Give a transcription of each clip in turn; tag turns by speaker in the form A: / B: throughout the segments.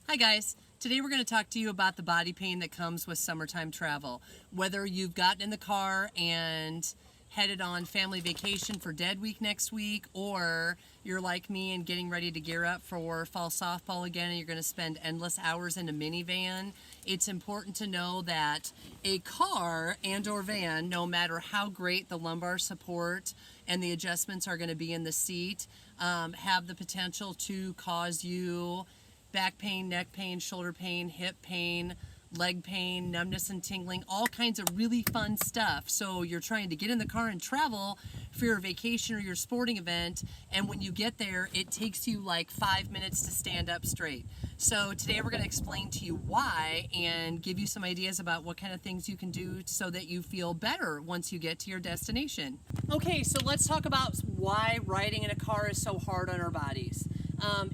A: Hi guys, today we're going to talk to you about the body pain that comes with summertime travel. Whether you've gotten in the car and headed on family vacation for Dead Week next week, or you're like me and getting ready to gear up for fall softball again and you're going to spend endless hours in a minivan, it's important to know that a car and or van, no matter how great the lumbar support and the adjustments are going to be in the seat, have the potential to cause you back pain, neck pain, shoulder pain, hip pain, leg pain, numbness and tingling, all kinds of really fun stuff. So you're trying to get in the car and travel for your vacation or your sporting event, and when you get there, it takes you like 5 minutes to stand up straight. So today we're going to explain to you why and give you some ideas about what kind of things you can do so that you feel better once you get to your destination. Okay, so let's talk about why riding in a car is so hard on our bodies.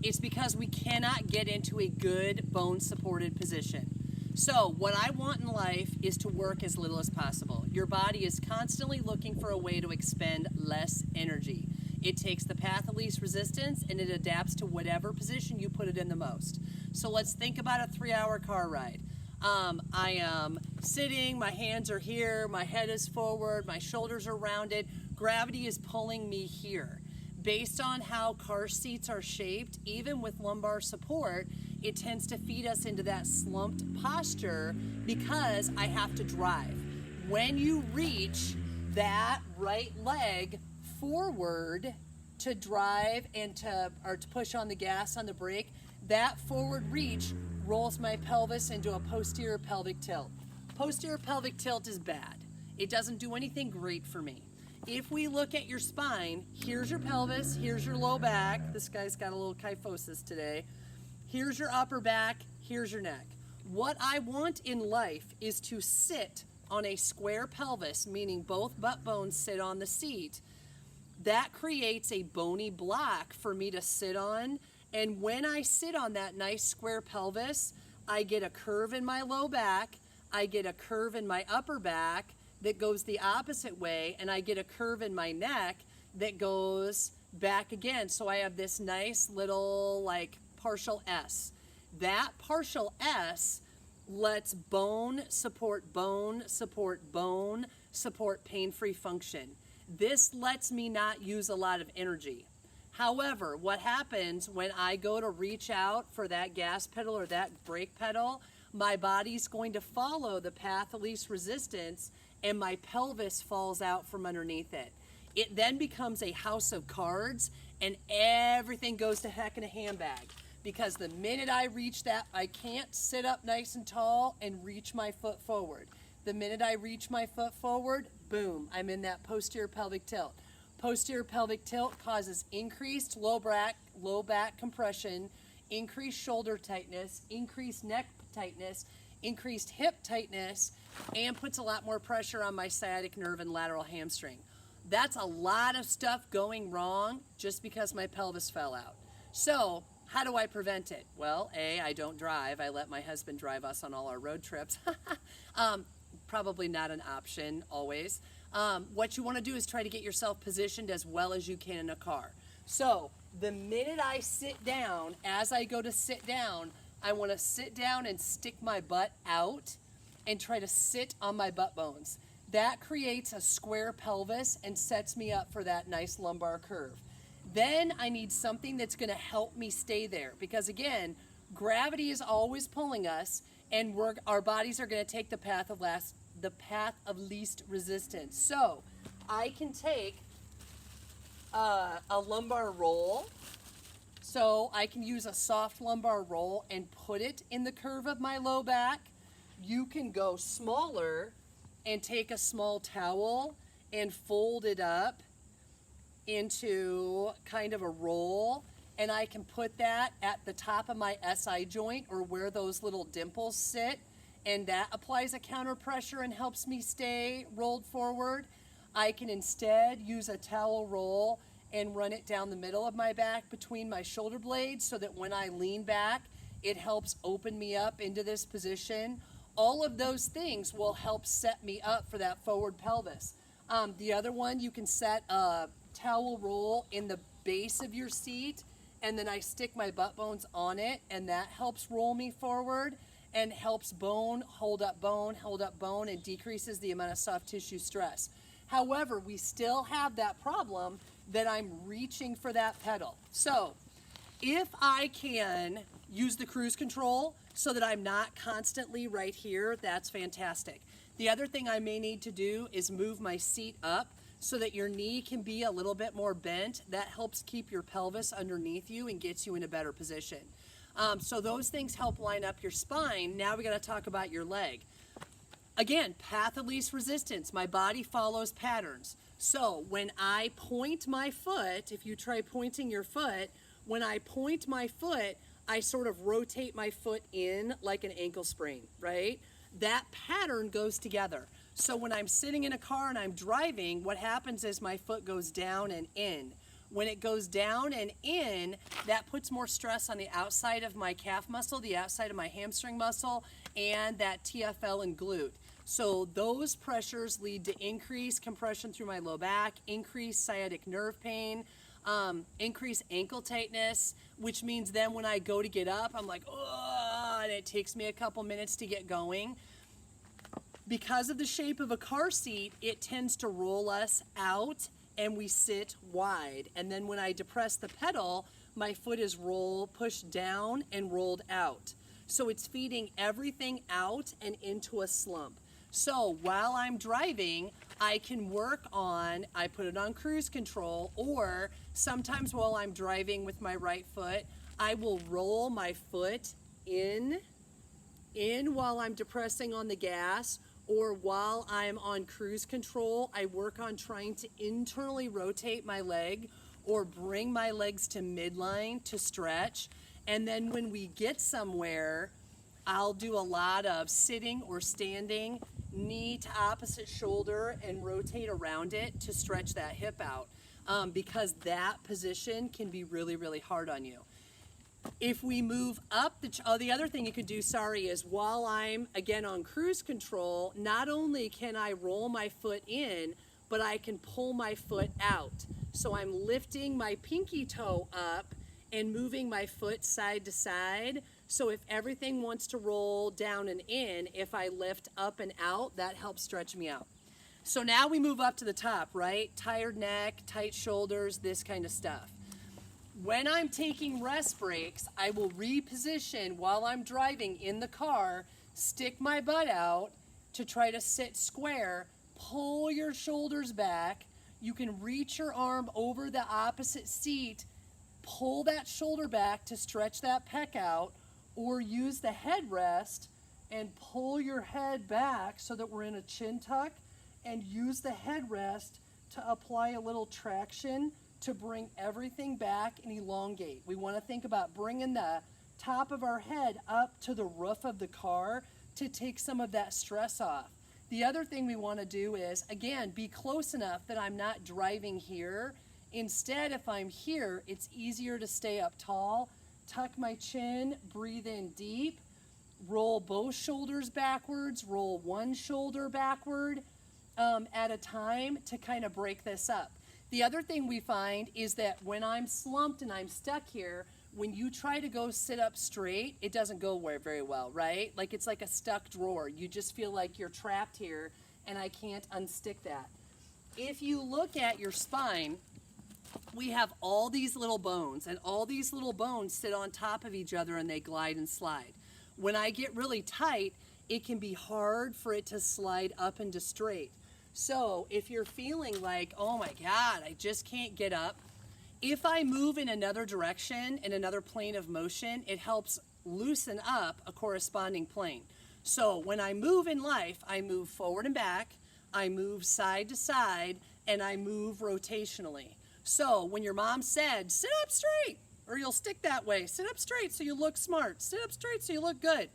A: It's because we cannot get into a good bone supported position. So what I want in life is to work as little as possible. Your body is constantly looking for a way to expend less energy. It takes the path of least resistance and it adapts to whatever position you put it in the most. So let's think about a 3-hour car ride. I am sitting, my hands are here, my head is forward, my shoulders are rounded, gravity is pulling me here. Based on how car seats are shaped, even with lumbar support, it tends to feed us into that slumped posture because I have to drive. When you reach that right leg forward to drive and to push on the gas on the brake, that forward reach rolls my pelvis into a posterior pelvic tilt. Posterior pelvic tilt is bad. It doesn't do anything great for me. If we look at your spine, here's your pelvis, here's your low back. This guy's got a little kyphosis today. Here's your upper back, here's your neck. What I want in life is to sit on a square pelvis, meaning both butt bones sit on the seat. That creates a bony block for me to sit on. And when I sit on that nice square pelvis, I get a curve in my low back, I get a curve in my upper back that goes the opposite way, and I get a curve in my neck that goes back again. So I have this nice little like partial S. That partial S lets bone support bone, support bone, support pain-free function. This lets me not use a lot of energy. However, what happens when I go to reach out for that gas pedal or that brake pedal, my body's going to follow the path of least resistance and my pelvis falls out from underneath it. It then becomes a house of cards and everything goes to heck in a handbag. Because the minute I reach that, I can't sit up nice and tall and reach my foot forward. The minute I reach my foot forward, boom, I'm in that posterior pelvic tilt. Posterior pelvic tilt causes increased low back compression, increased shoulder tightness, increased neck tightness, increased hip tightness, and puts a lot more pressure on my sciatic nerve and lateral hamstring. That's a lot of stuff going wrong just because my pelvis fell out. So how do I prevent it? Well, A, I don't drive. I let my husband drive us on all our road trips. Probably not an option always. What you want to do is try to get yourself positioned as well as you can in a car. So the minute I sit down, as I go to sit down, I want to sit down and stick my butt out and try to sit on my butt bones. That creates a square pelvis and sets me up for that nice lumbar curve. Then I need something that's going to help me stay there because again, gravity is always pulling us and our bodies are going to take the path of least resistance. So I can take a lumbar roll. So I can use a soft lumbar roll and put it in the curve of my low back. You can go smaller and take a small towel and fold it up into kind of a roll, and I can put that at the top of my SI joint or where those little dimples sit, and that applies a counter pressure and helps me stay rolled forward. I can instead use a towel roll and run it down the middle of my back between my shoulder blades so that when I lean back, it helps open me up into this position. All of those things will help set me up for that forward pelvis. The other one, you can set a towel roll in the base of your seat and then I stick my butt bones on it, and that helps roll me forward and helps bone, hold up bone, and decreases the amount of soft tissue stress. However, we still have that problem that I'm reaching for that pedal. So if I can use the cruise control so that I'm not constantly right here, that's fantastic. The other thing I may need to do is move my seat up so that your knee can be a little bit more bent. That helps keep your pelvis underneath you and gets you in a better position. So those things help line up your spine. Now we got to talk about your leg. Again, path of least resistance. My body follows patterns. So when I point my foot, if you try pointing your foot, when I point my foot, I sort of rotate my foot in like an ankle sprain, right? That pattern goes together. So when I'm sitting in a car and I'm driving, what happens is my foot goes down and in. When it goes down and in, that puts more stress on the outside of my calf muscle, the outside of my hamstring muscle, and that TFL and glute. So those pressures lead to increased compression through my low back, increased sciatic nerve pain, increased ankle tightness, which means then when I go to get up, I'm like, oh, and it takes me a couple minutes to get going. Because of the shape of a car seat, it tends to roll us out and we sit wide. And then when I depress the pedal, my foot is pushed down and rolled out. So it's feeding everything out and into a slump. So while I'm driving, I can work on, I put it on cruise control, or sometimes while I'm driving with my right foot, I will roll my foot in while I'm depressing on the gas, or while I'm on cruise control, I work on trying to internally rotate my leg or bring my legs to midline to stretch. And then when we get somewhere, I'll do a lot of sitting or standing, knee to opposite shoulder, and rotate around it to stretch that hip out, because that position can be really, really hard on you. If we move up, the other thing you could do, is while I'm, again, on cruise control, not only can I roll my foot in, but I can pull my foot out. So I'm lifting my pinky toe up and moving my foot side to side. So if everything wants to roll down and in, if I lift up and out, that helps stretch me out. So now we move up to the top, right? Tired neck, tight shoulders, this kind of stuff. When I'm taking rest breaks, I will reposition while I'm driving in the car, stick my butt out to try to sit square, pull your shoulders back. You can reach your arm over the opposite seat, pull that shoulder back to stretch that pec out, or use the headrest and pull your head back so that we're in a chin tuck, and use the headrest to apply a little traction to bring everything back and elongate. We want to think about bringing the top of our head up to the roof of the car to take some of that stress off. The other thing we want to do is, again, be close enough that I'm not driving here. Instead, if I'm here, it's easier to stay up tall, tuck my chin, breathe in deep, roll both shoulders backwards, roll one shoulder backward at a time to kind of break this up. The other thing we find is that when I'm slumped and I'm stuck here, when you try to go sit up straight, it doesn't go very well, right? Like it's like a stuck drawer. You just feel like you're trapped here and I can't unstick that. If you look at your spine, we have all these little bones, and all these little bones sit on top of each other and they glide and slide. When I get really tight, it can be hard for it to slide up into straight. So if you're feeling like, oh my God, I just can't get up, if I move in another direction, in another plane of motion, it helps loosen up a corresponding plane. So when I move in life, I move forward and back, I move side to side, and I move rotationally. So when your mom said, sit up straight, or you'll stick that way, sit up straight so you look smart, sit up straight so you look good.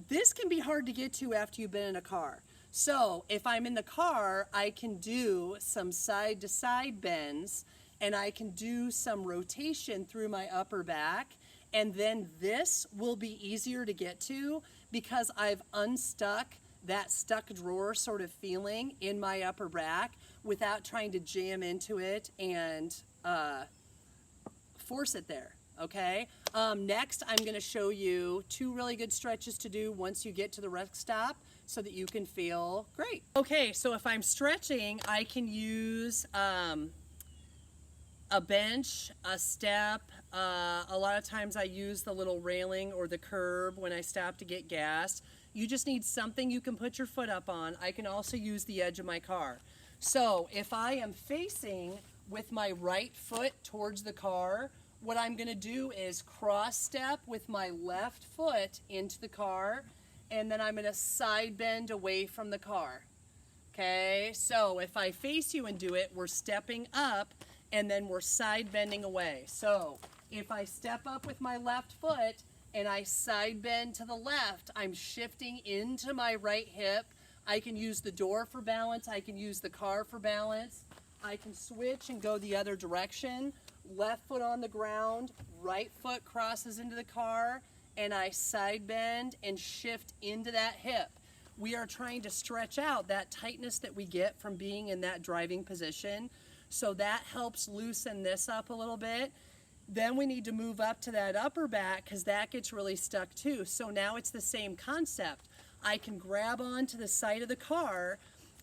A: This can be hard to get to after you've been in a car. So if I'm in the car, I can do some side-to-side bends, and I can do some rotation through my upper back, and then this will be easier to get to because I've unstuck that stuck drawer sort of feeling in my upper back without trying to jam into it and force it there, okay? Next, I'm gonna show you 2 really good stretches to do once you get to the rest stop so that you can feel great. Okay, so if I'm stretching, I can use a bench, a step. A lot of times I use the little railing or the curb when I stop to get gas. You just need something you can put your foot up on. I can also use the edge of my car. So if I am facing with my right foot towards the car, what I'm gonna do is cross step with my left foot into the car, and then I'm gonna side bend away from the car. Okay, so if I face you and do it, we're stepping up and then we're side bending away. So if I step up with my left foot and I side bend to the left, I'm shifting into my right hip. I can use the door for balance. I can use the car for balance. I can switch and go the other direction. Left foot on the ground, right foot crosses into the car, and I side bend and shift into that hip. We are trying to stretch out that tightness that we get from being in that driving position. So that helps loosen this up a little bit. Then we need to move up to that upper back because that gets really stuck too. So now it's the same concept. I can grab onto the side of the car,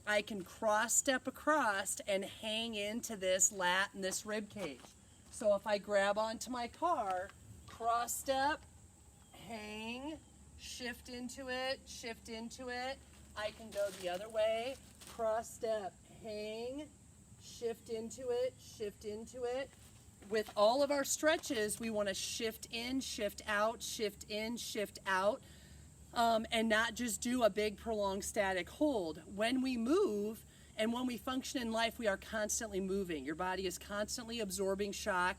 A: I can cross step across and hang into this lat and this rib cage. So if I grab onto my car, cross step, hang, shift into it, I can go the other way, cross step, hang, shift into it. With all of our stretches, we want to shift in, shift out, shift in, shift out, and not just do a big prolonged static hold. When we move and when we function in life, we are constantly moving. Your body is constantly absorbing shock,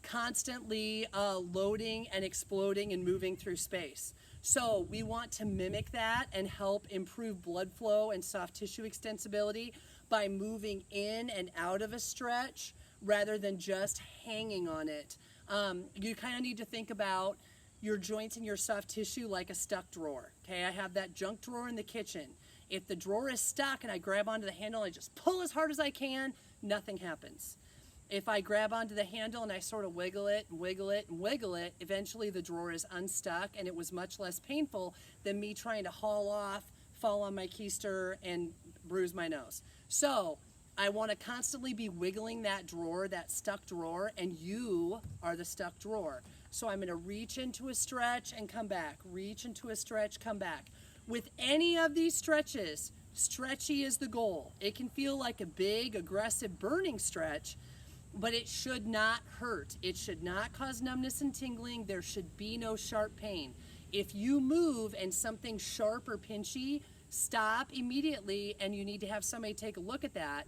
A: constantly loading and exploding and moving through space. So we want to mimic that and help improve blood flow and soft tissue extensibility by moving in and out of a stretch rather than just hanging on it. You kind of need to think about your joints and your soft tissue like a stuck drawer. Okay, I have that junk drawer in the kitchen. If the drawer is stuck and I grab onto the handle and I just pull as hard as I can, nothing happens. If I grab onto the handle and I sort of wiggle it and wiggle it and wiggle it, eventually the drawer is unstuck, and it was much less painful than me trying to haul off, fall on my keister, and bruise my nose. So I want to constantly be wiggling that drawer, that stuck drawer, and you are the stuck drawer. So I'm going to reach into a stretch and come back, reach into a stretch, come back. With any of these stretches, stretchy is the goal. It can feel like a big, aggressive, burning stretch, but it should not hurt. It should not cause numbness and tingling. There should be no sharp pain. If you move and something sharp or pinchy, stop immediately, and you need to have somebody take a look at that,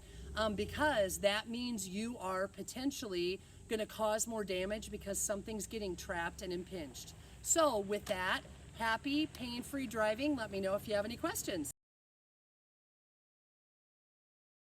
A: because that means you are potentially going to cause more damage because something's getting trapped and impinged. So with that, happy, pain-free driving. Let me know if you have any questions.